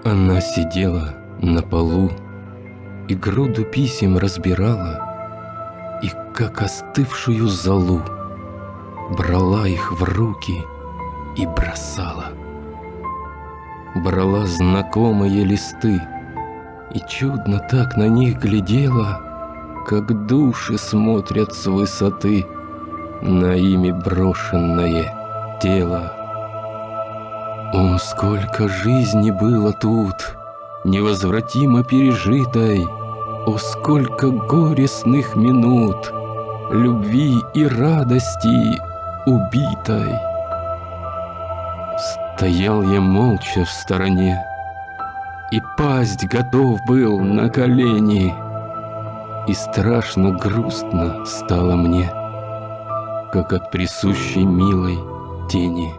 Она сидела на полу и груду писем разбирала, и, как остывшую золу, брала их в руки и бросала. Брала знакомые листы и чудно так на них глядела, как души смотрят с высоты на ими брошенное тело. О, сколько жизни было тут, невозвратимо пережитой! О, сколько горестных минут, любви и радости убитой! Стоял я молча в стороне и пасть готов был на колени, и страшно грустно стало мне, как от присущей милой тени.